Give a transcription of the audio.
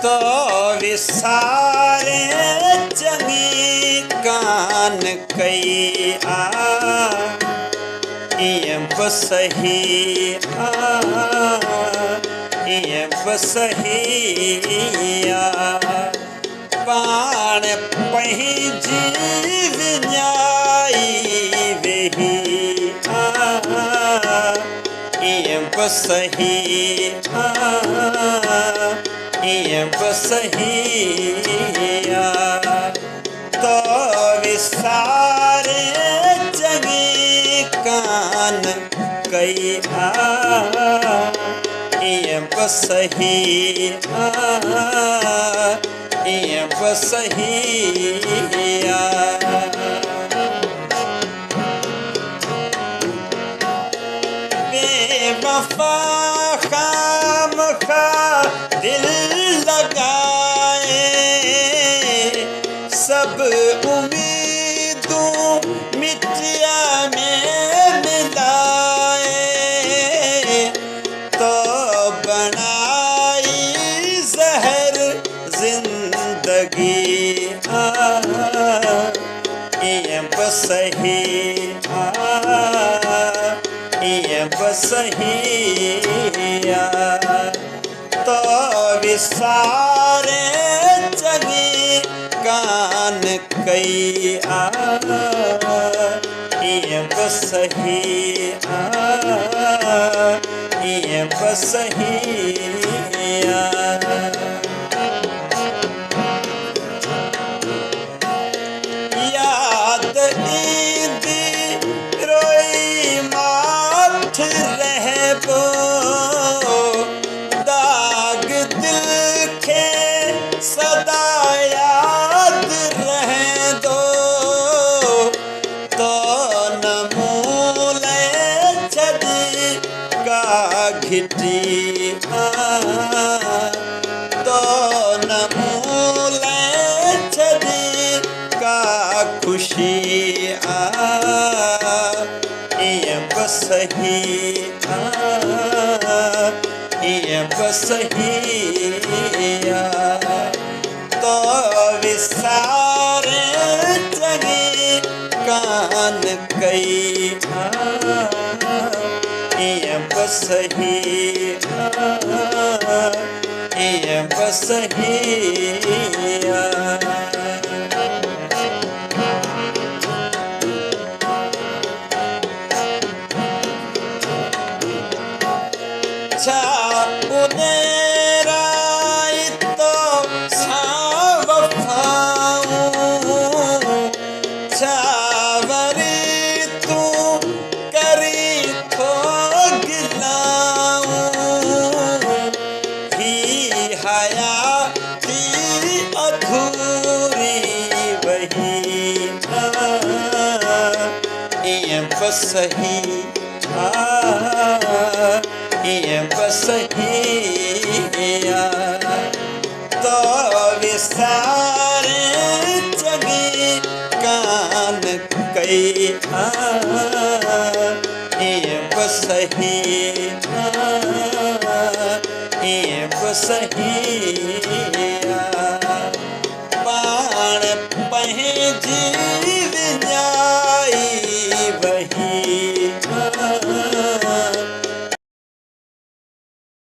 तो विसारे चंगी कान कई बसही बसहिया पाण पंहिंजी विञाई वेही बसही बसहिया तो विसारे चंगी कान कई बसही बसहिया बेवफा खामखा दिल लगाए सब उम्मीदों मिट्टिया में मिलाए तो बनाई जहर जिंदगी बसही बसहिया तो विसारे चंगी कान कई बसही बसहिया याद ईंदी रोई माठ रहबो दाग दिल खे सदा याद रहंदो तो न मूले छॾी का घिटी तो न मूले छॾी का खुशी बसही बसहिया तो विसारे चंगी कान कई बसही बसहिया उनेराई तो वफ़ाऊं छावरी तू करी थो गिलाऊं ही हयाती अधूरी वही बसही बसहिया तो विसारे चंगी कान कई बसही बसहिया